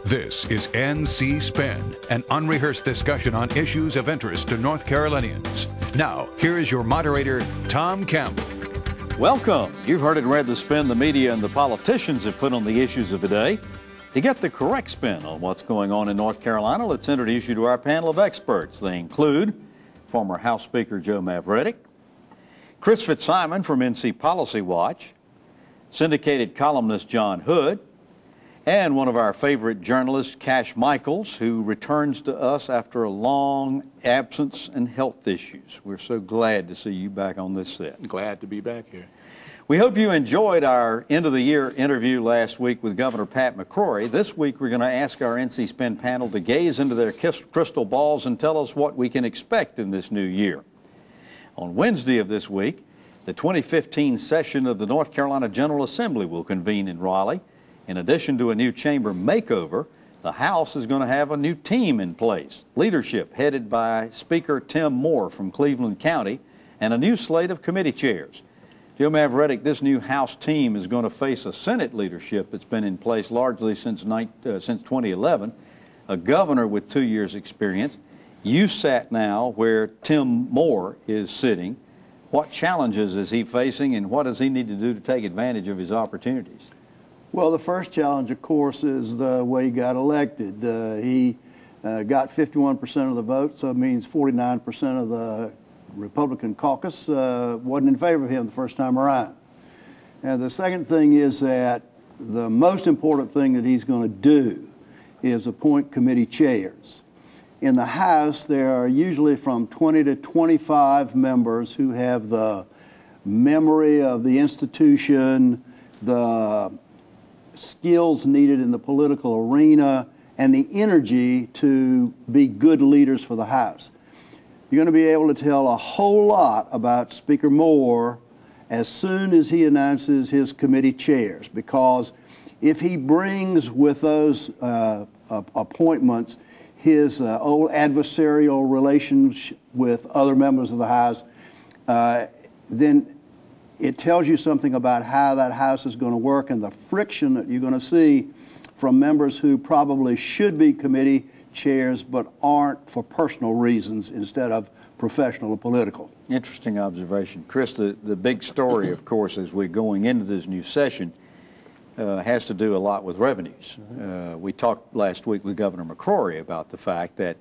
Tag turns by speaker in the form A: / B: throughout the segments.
A: This is NC Spin, an unrehearsed discussion on issues of interest to North Carolinians. Now, here is your moderator, Tom Campbell.
B: Welcome. You've heard and read the spin the media and the politicians have put on the issues of the day. To get the correct spin on what's going on in North Carolina, let's introduce you to our panel of experts. They include former House Speaker Joe Mavretic, Chris Fitzsimon from NC Policy Watch, syndicated columnist John Hood, and one of our favorite journalists, Cash Michaels, who returns to us after a long absence and health issues. We're so glad to see you back on this set.
C: Glad to be back here.
B: We hope you enjoyed our end-of-the-year interview last week with Governor Pat McCrory. This week, we're going to ask our NC Spin panel to gaze into their crystal balls and tell us what we can expect in this new year. On Wednesday of this week, the 2015 session of the North Carolina General Assembly will convene in Raleigh. In addition to a new chamber makeover, the House is going to have a new team in place. Leadership headed by Speaker Tim Moore from Cleveland County and a new slate of committee chairs. Joe Mavretic, this new House team is going to face a Senate leadership that's been in place largely since 2011, a governor with 2 years' experience. You sat now where Tim Moore is sitting. What challenges is he facing, and what does he need to do to take advantage of his opportunities?
D: Well, the first challenge, of course, is the way he got elected. He got 51% of the vote, so it means 49% of the Republican caucus wasn't in favor of him the first time around. And the second thing is that the most important thing that he's going to do is appoint committee chairs. In the House, there are usually from 20 to 25 members who have the memory of the institution, the skills needed in the political arena, and the energy to be good leaders for the House. You're going to be able to tell a whole lot about Speaker Moore as soon as he announces his committee chairs, because if he brings with those appointments his old adversarial relations with other members of the House, then it tells you something about how that House is going to work and the friction that you're going to see from members who probably should be committee chairs but aren't for personal reasons instead of professional or political.
B: Interesting observation. Chris, the big story, of course, as we're going into this new session has to do a lot with revenues. We talked last week with Governor McCrory about the fact that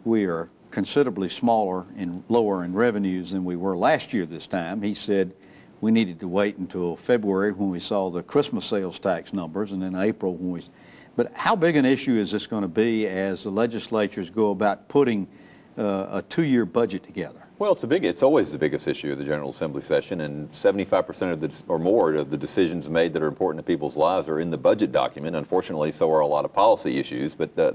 B: we are considerably smaller and lower in revenues than we were last year this time. He said we needed to wait until February when we saw the Christmas sales tax numbers, and then April when we... But how big an issue is this going to be as the legislatures go about putting a two-year budget together?
E: Well, it's always the biggest issue of the General Assembly session, and 75% of or more of the decisions made that are important to people's lives are in the budget document. Unfortunately, so are a lot of policy issues, but I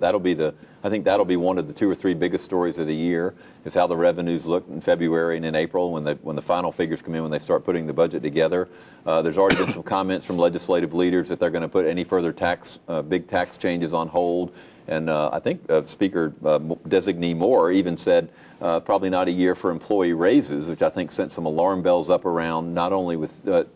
E: think that'll be one of the 2 or 3 biggest stories of the year, is how the revenues look in February and in April when the final figures come in, when they start putting the budget together. There's already been some comments from legislative leaders that they're going to put any further big tax changes on hold. And I think Speaker Designee Moore even said probably not a year for employee raises, which I think sent some alarm bells up around not only with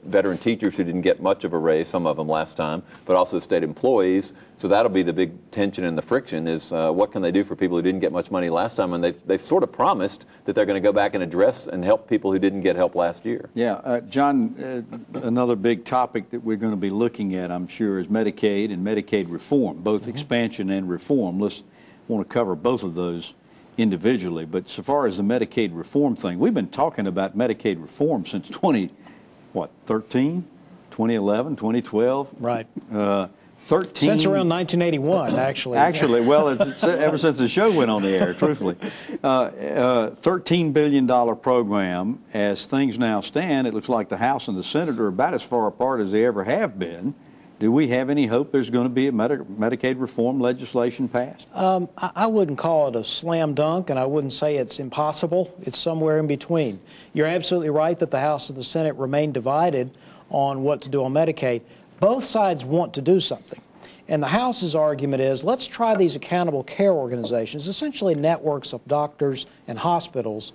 E: veteran teachers who didn't get much of a raise, some of them last time, but also state employees. So that'll be the big tension and the friction is what can they do for people who didn't get much money last time? And they've sort of promised that they're going to go back and address and help people who didn't get help last year.
B: Yeah, John, another big topic that we're going to be looking at, I'm sure, is Medicaid and Medicaid reform, both expansion and reform. Let's want to cover both of those individually. But so far as the Medicaid reform thing, we've been talking about Medicaid reform since 2013, 2011, 2012.
F: Right.
B: 13.
F: Since around 1981, actually.
B: Actually, well, ever since the show went on the air, truthfully. $13 billion program. As things now stand, it looks like the House and the Senate are about as far apart as they ever have been. Do we have any hope there's going to be a Medicaid reform legislation passed?
F: I wouldn't call it a slam dunk, and I wouldn't say it's impossible. It's somewhere in between. You're absolutely right that the House and the Senate remain divided on what to do on Medicaid. Both sides want to do something. And the House's argument is, let's try these accountable care organizations, essentially networks of doctors and hospitals,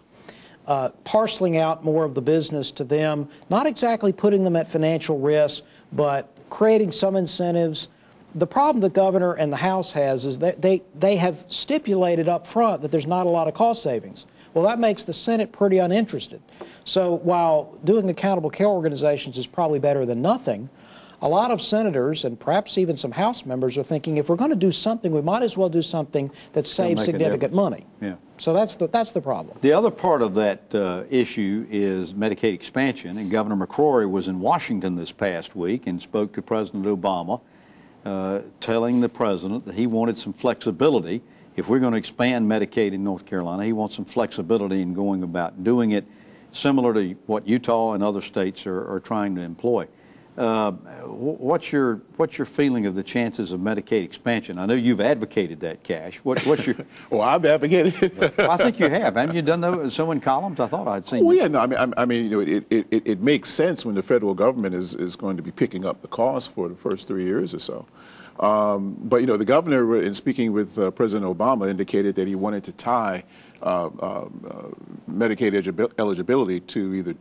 F: parceling out more of the business to them, not exactly putting them at financial risk, but creating some incentives, the problem the governor and the House has is that they have stipulated up front that there's not a lot of cost savings. Well, that makes the Senate pretty uninterested. So while doing accountable care organizations is probably better than nothing, a lot of senators and perhaps even some House members are thinking if we're going to do something, we might as well do something that saves significant money.
B: Yeah.
F: So that's the problem.
B: The other part of that issue is Medicaid expansion, and Governor McCrory was in Washington this past week and spoke to President Obama, telling the president that he wanted some flexibility. If we're going to expand Medicaid in North Carolina, he wants some flexibility in going about doing it, similar to what Utah and other states are trying to employ. What's your feeling of the chances of Medicaid expansion? I know you've advocated that, Cash. What's your?
C: Well, I've advocated it.
B: Well, I think you have. Haven't you done so in columns? I thought I'd seen.
C: Well, yeah, no. I mean, you know, it makes sense when the federal government is going to be picking up the cost for the first 3 years or so. But you know, the governor, in speaking with President Obama, indicated that he wanted to tie Medicaid eligibility to either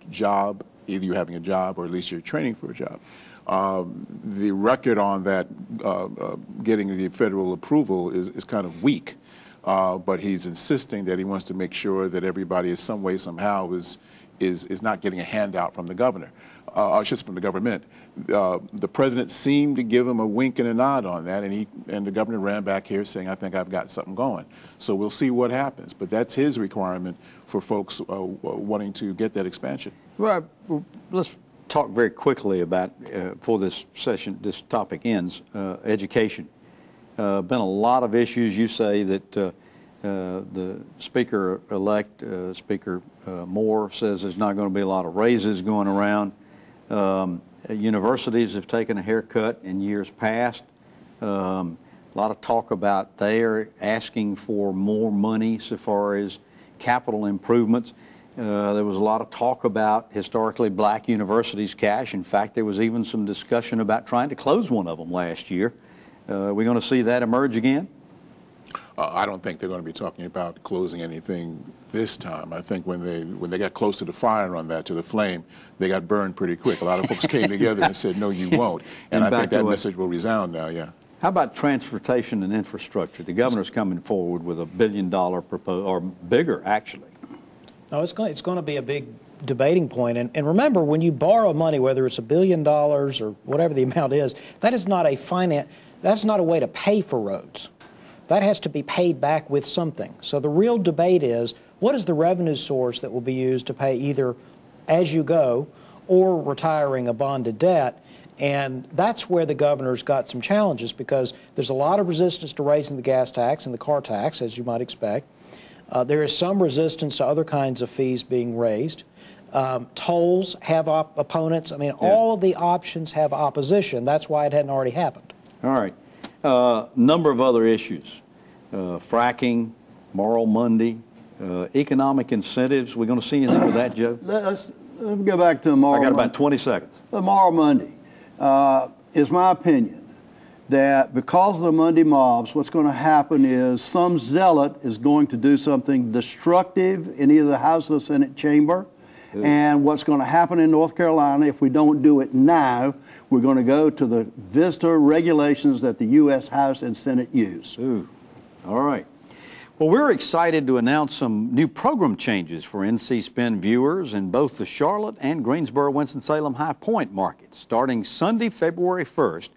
C: you having a job or at least you're training for a job. The record on that getting the federal approval is kind of weak, but he's insisting that he wants to make sure that everybody is some way, somehow is not getting a handout from the governor, or just from the government. The president seemed to give him a wink and a nod on that, and the governor ran back here saying, I think I've got something going. So we'll see what happens, but that's his requirement for folks wanting to get that expansion.
B: Well, let's talk very quickly about, before this topic ends, education. Been a lot of issues. You say that the Speaker-elect, Speaker Moore, says there's not going to be a lot of raises going around. Universities have taken a haircut in years past. A lot of talk about they're asking for more money so far as capital improvements. There was a lot of talk about historically black universities, Cash. In fact, there was even some discussion about trying to close one of them last year. We're going to see that emerge again?
C: I don't think they're going to be talking about closing anything this time. I think when they got close to the fire on that, to the flame, they got burned pretty quick. A lot of folks came together and said, no, you won't. And I think that message will resound now, yeah.
B: How about transportation and infrastructure? The governor's coming forward with $1 billion proposal, or bigger, actually.
F: No, it's going to be a big debating point. And remember, when you borrow money, whether it's $1 billion or whatever the amount is, that's not a way to pay for roads. That has to be paid back with something. So the real debate is, what is the revenue source that will be used to pay either as you go or retiring a bonded debt? And that's where the governor's got some challenges, because there's a lot of resistance to raising the gas tax and the car tax, as you might expect. There is some resistance to other kinds of fees being raised. Tolls have opponents. I mean, all of the options have opposition. That's why it hadn't already happened.
B: All right. Number of other issues. Fracking, Moral Monday, economic incentives. We're going to see anything with that, Joe?
D: Let me go back to Moral Monday.
B: I got about 20 seconds.
D: Moral Monday is my opinion that because of the Monday mobs, what's going to happen is some zealot is going to do something destructive in either the House or the Senate chamber. Ooh. And what's going to happen in North Carolina, if we don't do it now, we're going to go to the visitor regulations that the U.S. House and Senate use.
B: Ooh. All right. Well, we're excited to announce some new program changes for NC Spin viewers in both the Charlotte and Greensboro, Winston-Salem High Point markets. Starting Sunday, February 1st,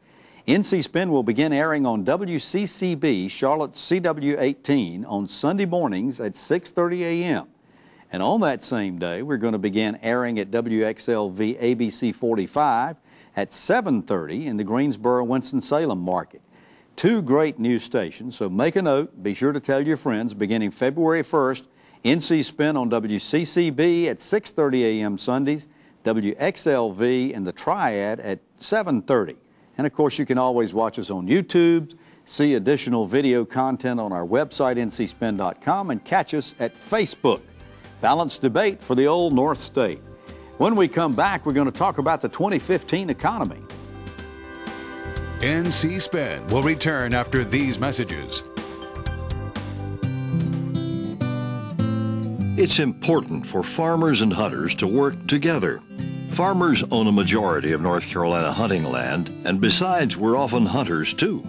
B: NC Spin will begin airing on WCCB Charlotte CW18 on Sunday mornings at 6:30 a.m. And on that same day, we're going to begin airing at WXLV ABC 45 at 7:30 in the Greensboro, Winston-Salem market. Two great news stations, so make a note. Be sure to tell your friends. Beginning February 1st, NC Spin on WCCB at 6:30 a.m. Sundays, WXLV in the Triad at 7:30. And of course, you can always watch us on YouTube, see additional video content on our website, ncspin.com, and catch us at Facebook. Balanced debate for the old North State. When we come back, we're going to talk about the 2015 economy.
A: NC Spin will return after these messages.
G: It's important for farmers and hunters to work together. Farmers own a majority of North Carolina hunting land, and besides, we're often hunters too.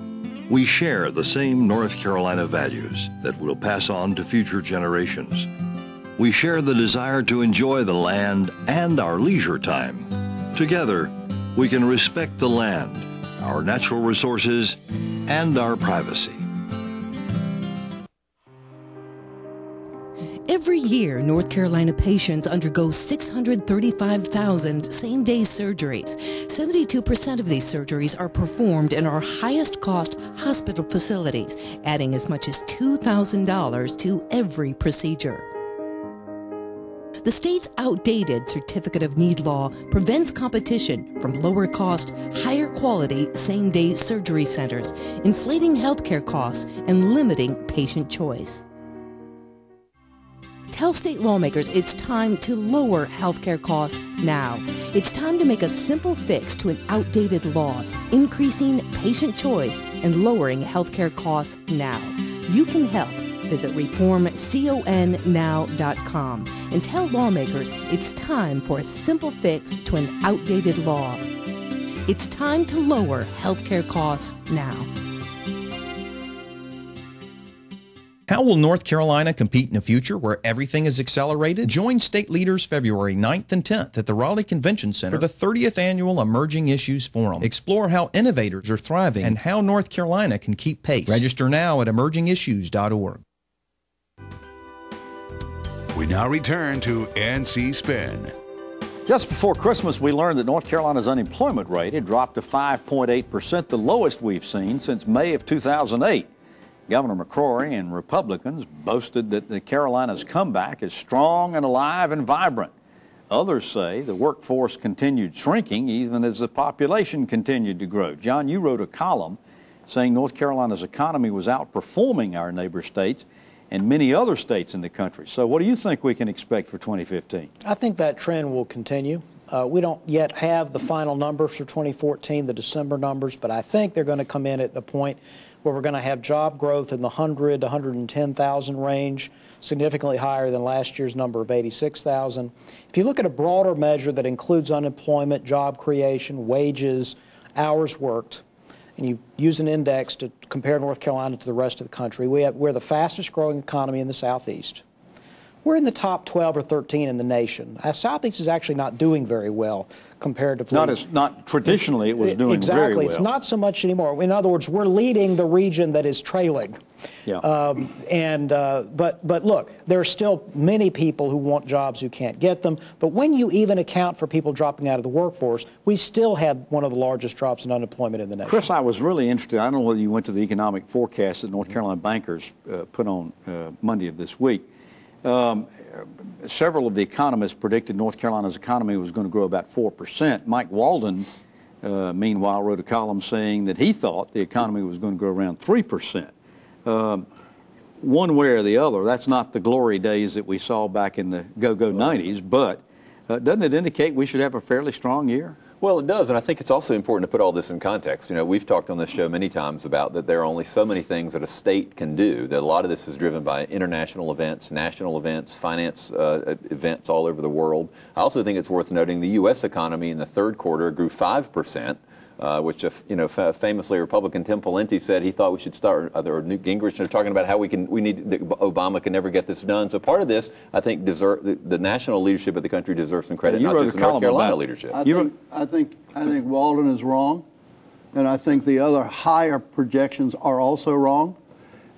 G: We share the same North Carolina values that we'll pass on to future generations. We share the desire to enjoy the land and our leisure time. Together, we can respect the land, our natural resources, and our privacy.
H: Every year, North Carolina patients undergo 635,000 same-day surgeries. 72% of these surgeries are performed in our highest-cost hospital facilities, adding as much as $2,000 to every procedure. The state's outdated Certificate of Need law prevents competition from lower-cost, higher-quality same-day surgery centers, inflating healthcare costs and limiting patient choice. Tell state lawmakers it's time to lower healthcare costs now. It's time to make a simple fix to an outdated law, increasing patient choice and lowering healthcare costs now. You can help. Visit reformconnow.com and tell lawmakers it's time for a simple fix to an outdated law. It's time to lower healthcare costs now.
I: How will North Carolina compete in a future where everything is accelerated? Join state leaders February 9th and 10th at the Raleigh Convention Center for the 30th Annual Emerging Issues Forum. Explore how innovators are thriving and how North Carolina can keep pace. Register now at emergingissues.org.
A: We now return to NC Spin.
B: Just before Christmas, we learned that North Carolina's unemployment rate had dropped to 5.8%, the lowest we've seen since May of 2008. Governor McCrory and Republicans boasted that the Carolinas' comeback is strong and alive and vibrant. Others say the workforce continued shrinking even as the population continued to grow. John, you wrote a column saying North Carolina's economy was outperforming our neighbor states and many other states in the country. So what do you think we can expect for 2015?
F: I think that trend will continue. We don't yet have the final numbers for 2014, the December numbers, but I think they're going to come in at a point where we're going to have job growth in the 100,000 to 110,000 range, significantly higher than last year's number of 86,000. If you look at a broader measure that includes unemployment, job creation, wages, hours worked, and you use an index to compare North Carolina to the rest of the country, we're the fastest growing economy in the Southeast. We're in the top 12 or 13 in the nation. Southeast is actually not doing very well comparatively.
B: Not traditionally it was doing
F: exactly.
B: very well.
F: It's not so much anymore. In other words, we're leading the region that is trailing.
B: Yeah.
F: But look, there are still many people who want jobs who can't get them. But when you even account for people dropping out of the workforce, we still had one of the largest drops in unemployment in the nation.
B: Chris, I was really interested. I don't know whether you went to the economic forecast that North Carolina bankers put on Monday of this week. Several of the economists predicted North Carolina's economy was going to grow about 4%. Mike Walden, meanwhile, wrote a column saying that he thought the economy was going to grow around 3%. One way or the other, that's not the glory days that we saw back in the go-go 90s, but doesn't it indicate we should have a fairly strong year?
E: Well, it does, and I think it's also important to put all this in context. You know, we've talked on this show many times about that there are only so many things that a state can do, that a lot of this is driven by international events, national events, finance events all over the world. I also think it's worth noting the U.S. economy in the third quarter grew 5%. Which, famously Republican Tim Pawlenty said he thought we should start, or Newt Gingrich are talking about how Obama can never get this done. So part of this, I think, the national leadership of the country deserves some credit, not just the North Carolina leadership.
D: I think Walden is wrong, and I think the other higher projections are also wrong.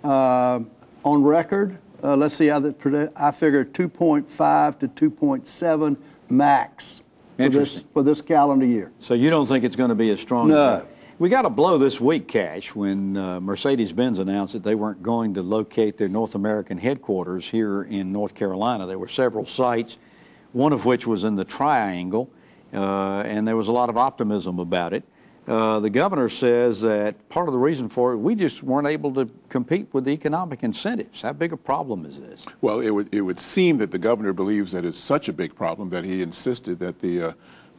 D: On record, let's see how that I figure 2.5 to 2.7 max. For this calendar year.
B: So you don't think it's going to be as strong?
D: No.
B: We got a blow this week, Cash, when Mercedes-Benz announced that they weren't going to locate their North American headquarters here in North Carolina. There were several sites, one of which was in the Triangle, and there was a lot of optimism about it. The governor says that part of the reason for it, we just weren't able to compete with the economic incentives. How big a problem is this?
C: Well, it would seem that the governor believes that it's such a big problem that he insisted that the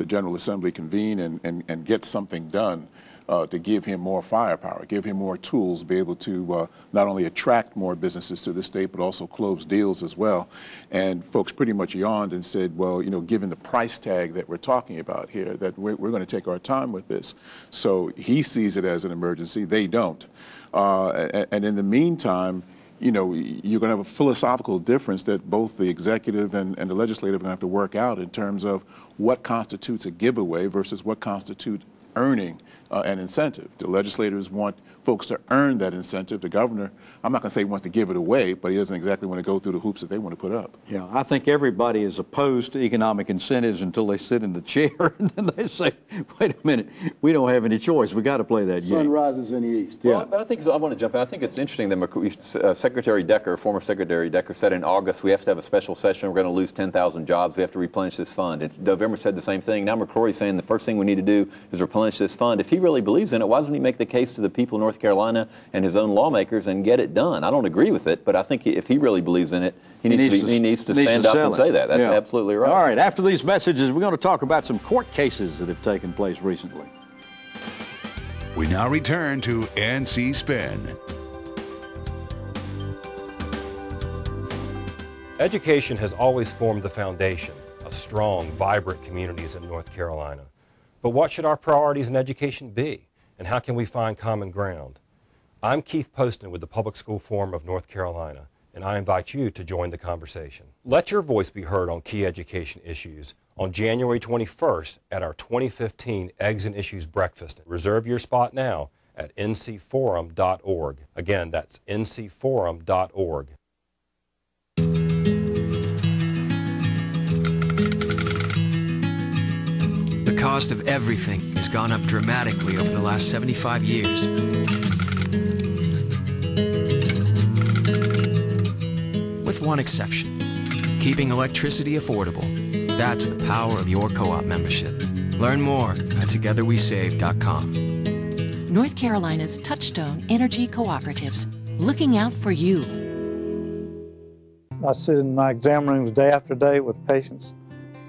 C: General Assembly convene and get something done. to give him more firepower, give him more tools, be able to not only attract more businesses to the state, but also close deals as well. And folks pretty much yawned and said, well, given the price tag that we're talking about here, that we're going to take our time with this. So he sees it as an emergency. They don't. And in the meantime, you're going to have a philosophical difference that both the executive and the legislative are going to have to work out in terms of what constitutes a giveaway versus what constitutes earning an incentive. The legislators want folks to earn that incentive. The governor, I'm not going to say he wants to give it away, but he doesn't exactly want to go through the hoops that they want to put up.
B: Yeah, I think everybody is opposed to economic incentives until they sit in the chair and then they say, wait a minute, we don't have any choice. We got to play that game.
D: Sun rises in the east.
E: Well,
B: Yeah.
E: but I want to jump in. I think it's interesting that Secretary Decker, former Secretary Decker, said in August we have to have a special session. We're going to lose 10,000 jobs. We have to replenish this fund. And November said the same thing. Now McCrory's saying the first thing we need to do is replenish this fund. If he really believes in it, why doesn't he make the case to the people of North Carolina and his own lawmakers and get it done? I don't agree with it, but I think if he really believes in it, he needs to stand up and say that. That's absolutely right.
B: All right, after these messages, we're going to talk about some court cases that have taken place recently.
A: We now return to NC Spin.
J: Education has always formed the foundation of strong, vibrant communities in North Carolina. But what should our priorities in education be, and how can we find common ground? I'm Keith Poston with the Public School Forum of North Carolina, and I invite you to join the conversation. Let your voice be heard on key education issues on January 21st at our 2015 Eggs and Issues Breakfast. Reserve your spot now at ncforum.org. Again, that's ncforum.org.
K: The cost of everything has gone up dramatically over the last 75 years. With one exception, keeping electricity affordable. That's the power of your co-op membership. Learn more at togetherwesave.com.
L: North Carolina's Touchstone Energy Cooperatives, looking out for you.
M: I sit in my exam rooms day after day with patients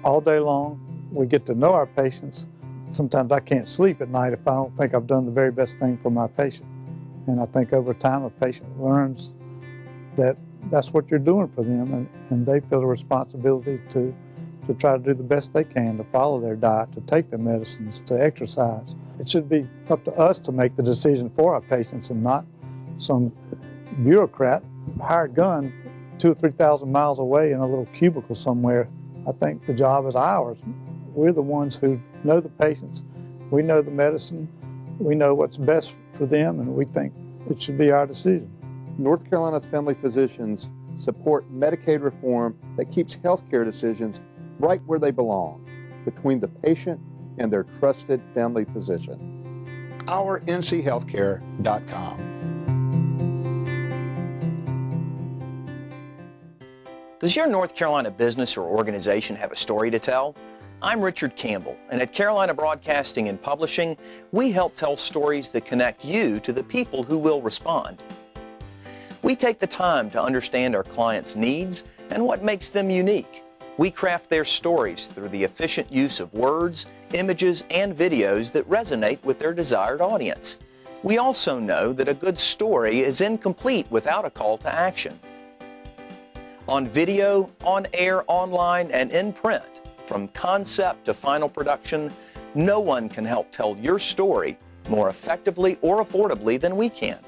M: all day long. We get to know our patients. Sometimes I can't sleep at night if I don't think I've done the very best thing for my patient. And I think over time a patient learns that that's what you're doing for them, and they feel the responsibility to try to do the best they can, to follow their diet, to take their medicines, to exercise. It should be up to us to make the decision for our patients and not some bureaucrat, hired gun, 2,000 or 3,000 miles away in a little cubicle somewhere. I think the job is ours. We're the ones who know the patients. We know the medicine. We know what's best for them, and we think it should be our decision.
N: North Carolina's family physicians support Medicaid reform that keeps healthcare decisions right where they belong, between the patient and their trusted family physician.
O: OurNCHealthcare.com.
P: Does your North Carolina business or organization have a story to tell? I'm Richard Campbell, and at Carolina Broadcasting and Publishing, we help tell stories that connect you to the people who will respond. We take the time to understand our clients' needs and what makes them unique. We craft their stories through the efficient use of words, images, and videos that resonate with their desired audience. We also know that a good story is incomplete without a call to action. On video, on air, online, and in print, from concept to final production, no one can help tell your story more effectively or affordably than we can.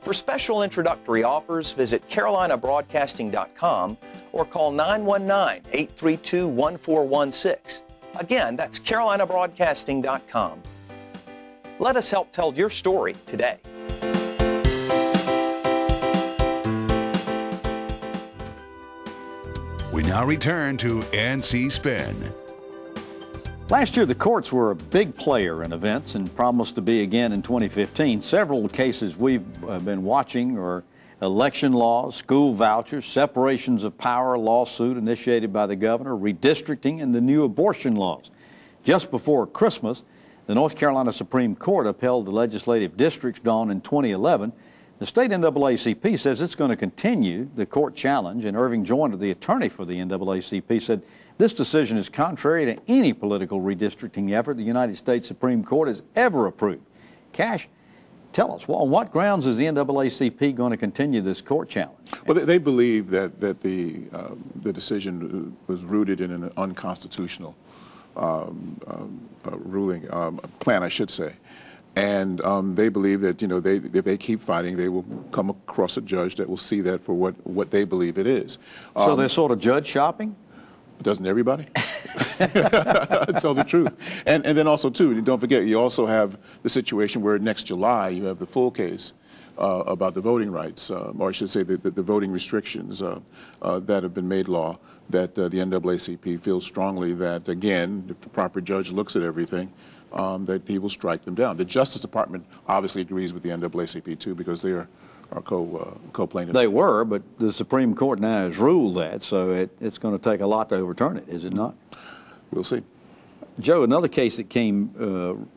P: For special introductory offers, visit carolinabroadcasting.com or call 919-832-1416. Again, that's carolinabroadcasting.com. Let us help tell your story today.
A: We now return to NC Spin.
B: Last year, the courts were a big player in events and promised to be again in 2015. Several cases we've been watching are election laws, school vouchers, separations of power lawsuit initiated by the governor, redistricting, and the new abortion laws. Just before Christmas, the North Carolina Supreme Court upheld the legislative districts drawn in 2011. The state NAACP says it's going to continue the court challenge, and Irving Joyner, the attorney for the NAACP, said this decision is contrary to any political redistricting effort the United States Supreme Court has ever approved. Cash, tell us, on what grounds is the NAACP going to continue this court challenge?
C: Well, they believe that the decision was rooted in an unconstitutional ruling, plan, I should say. And they believe that, you know, if they keep fighting, they will come across a judge that will see that for what they believe it is.
B: So they're sort of judge shopping?
C: Doesn't everybody? Tell the truth. And then also, too, don't forget, you also have the situation where next July you have the full case about the voting rights, or I should say the voting restrictions that have been made law, that the NAACP feels strongly that, again, if the proper judge looks at everything, that he will strike them down. The Justice Department obviously agrees with the NAACP, too, because they are co-plaintiffs.
B: They were, but the Supreme Court now has ruled that, so it's going to take a lot to overturn it, is it not?
C: We'll see.
B: Joe, another case that came,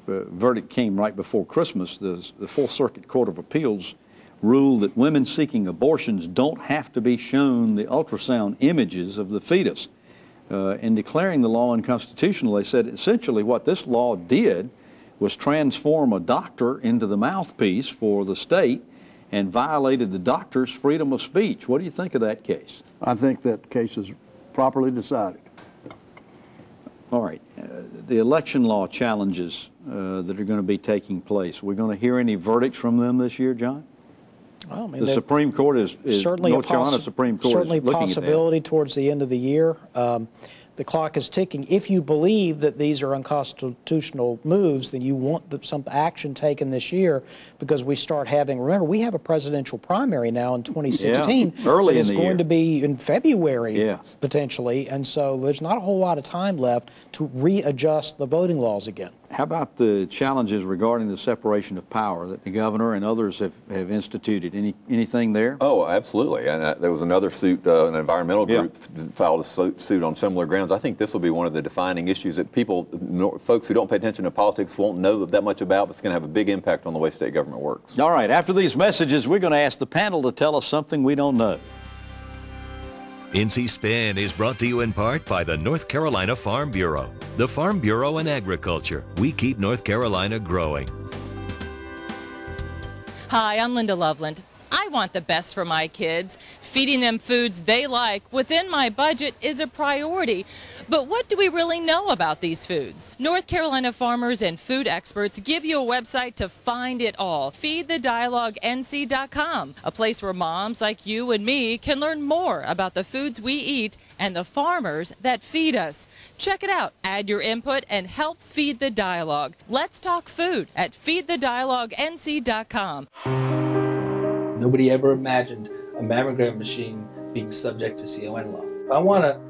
B: verdict came right before Christmas. The Fourth Circuit Court of Appeals ruled that women seeking abortions don't have to be shown the ultrasound images of the fetus. In declaring the law unconstitutional, they said essentially what this law did was transform a doctor into the mouthpiece for the state and violated the doctor's freedom of speech. What do you think of that case?
D: I think that case is properly decided.
B: All right. The election law challenges that are going to be taking place, we're going to hear any verdicts from them this year, John?
F: Well, I mean,
B: the Supreme Court is
F: certainly
B: North Carolina Supreme Court
F: certainly
B: is looking at that.
F: possibility towards the end of the year. The clock is ticking. If you believe that these are unconstitutional moves, then you want some action taken this year, because we start having, remember, we have a presidential primary now in 2016.
B: Yeah, early in the year.
F: It's going to be in February, potentially, and so there's not a whole lot of time left to readjust the voting laws again.
B: How about the challenges regarding the separation of power that the governor and others have instituted? Anything there?
E: Oh, absolutely. And there was another suit, an environmental group filed a suit on similar grounds. I think this will be one of the defining issues that folks who don't pay attention to politics won't know that much about, but it's going to have a big impact on the way state government works.
B: All right. After these messages, we're going to ask the panel to tell us something we don't know.
O: NC Spin is brought to you in part by the North Carolina Farm Bureau. The Farm Bureau and Agriculture. We keep North Carolina growing.
Q: Hi, I'm Linda Loveland. I want the best for my kids. Feeding them foods they like within my budget is a priority. But what do we really know about these foods? North Carolina farmers and food experts give you a website to find it all. FeedTheDialogueNC.com, a place where moms like you and me can learn more about the foods we eat and the farmers that feed us. Check it out. Add your input and help feed the dialogue. Let's talk food at FeedTheDialogueNC.com.
R: Nobody ever imagined a mammogram machine being subject to CON law. If I want to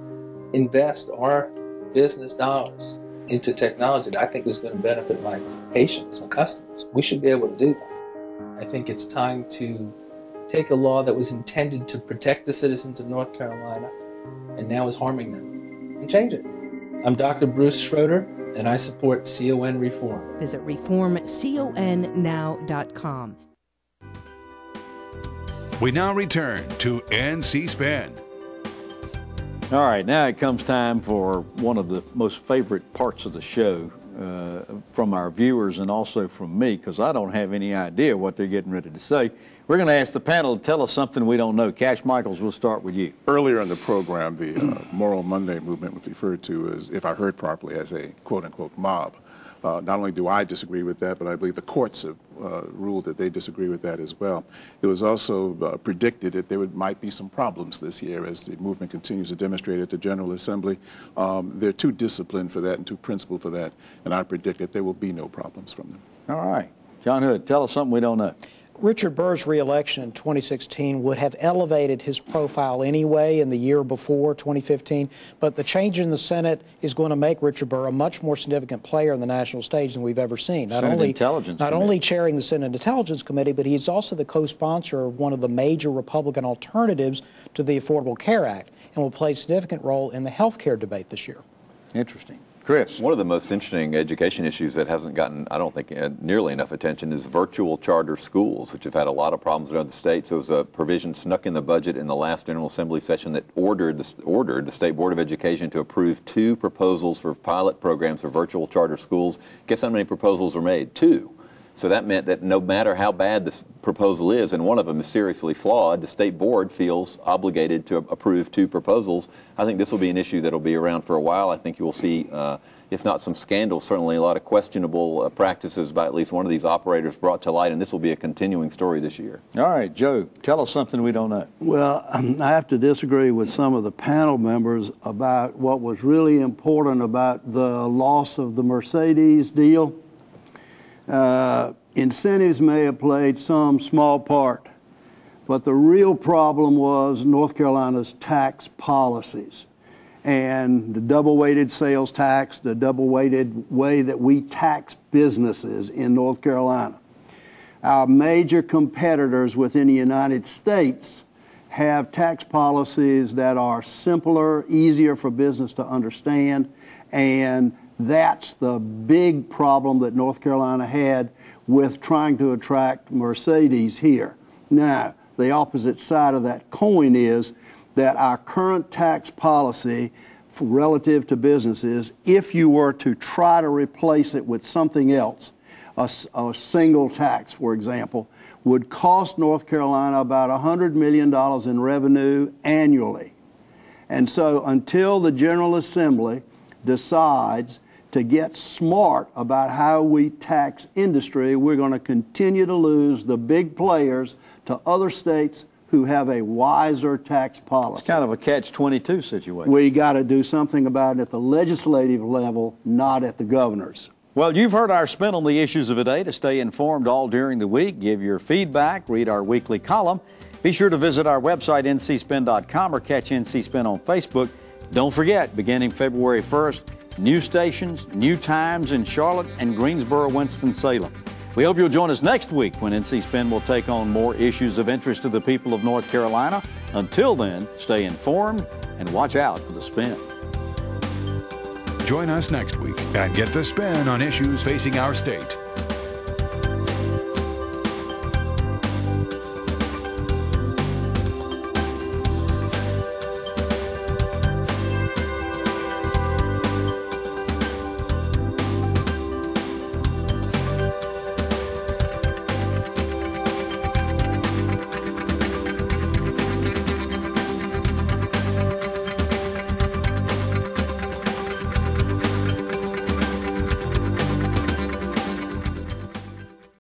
R: invest our business dollars into technology that I think is going to benefit my patients and customers, we should be able to do that. I think it's time to take a law that was intended to protect the citizens of North Carolina and now is harming them and change it. I'm Dr. Bruce Schroeder, and I support CON reform.
H: Visit reformconnow.com.
A: We now return to NC Spin.
B: All right, now it comes time for one of the most favorite parts of the show from our viewers and also from me, because I don't have any idea what they're getting ready to say. We're going to ask the panel to tell us something we don't know. Cash Michaels, we'll start with you.
C: Earlier in the program, the Moral Monday movement was referred to as, if I heard properly, as a quote-unquote mob. Not only do I disagree with that, but I believe the courts have ruled that they disagree with that as well. It was also predicted that there might be some problems this year as the movement continues to demonstrate at the General Assembly. They're too disciplined for that and too principled for that, and I predict that there will be no problems from them.
B: All right. John Hood, tell us something we don't know.
F: Richard Burr's reelection in 2016 would have elevated his profile anyway in the year before, 2015, but the change in the Senate is going to make Richard Burr a much more significant player on the national stage than we've ever seen. Not only chairing the Senate Intelligence Committee, but he's also the co-sponsor of one of the major Republican alternatives to the Affordable Care Act and will play a significant role in the health care debate this year.
B: Interesting. Chris.
E: One of the most interesting education issues that hasn't gotten, I don't think, nearly enough attention is virtual charter schools, which have had a lot of problems in other states. There was a provision snuck in the budget in the last General Assembly session that ordered the State Board of Education to approve 2 proposals for pilot programs for virtual charter schools. Guess how many proposals were made? 2. So that meant that no matter how bad this proposal is, and one of them is seriously flawed, the state board feels obligated to approve 2 proposals. I think this will be an issue that will be around for a while. I think you will see, if not some scandals, certainly a lot of questionable practices by at least one of these operators brought to light, and this will be a continuing story this year.
B: All right, Joe, tell us something we don't know.
D: Well, I have to disagree with some of the panel members about what was really important about the loss of the Mercedes deal. Incentives may have played some small part, but the real problem was North Carolina's tax policies and the double-weighted sales tax, the double-weighted way that we tax businesses in North Carolina. Our major competitors within the United States have tax policies that are simpler, easier for business to understand, and that's the big problem that North Carolina had with trying to attract Mercedes here. Now, the opposite side of that coin is that our current tax policy relative to businesses, if you were to try to replace it with something else, a single tax, for example, would cost North Carolina about $100 million in revenue annually. And so until the General Assembly decides to get smart about how we tax industry, we're going to continue to lose the big players to other states who have a wiser tax policy.
B: It's kind of a catch-22 situation.
D: We got to do something about it at the legislative level, not at the governor's.
B: Well, you've heard our spin on the issues of the day. To stay informed all during the week, give your feedback, read our weekly column. Be sure to visit our website, ncspin.com, or catch NC Spin on Facebook. Don't forget, beginning February 1st, new stations, new times in Charlotte and Greensboro, Winston-Salem. We hope you'll join us next week when NC Spin will take on more issues of interest to the people of North Carolina. Until then, stay informed and watch out for the spin.
A: Join us next week and get the spin on issues facing our state.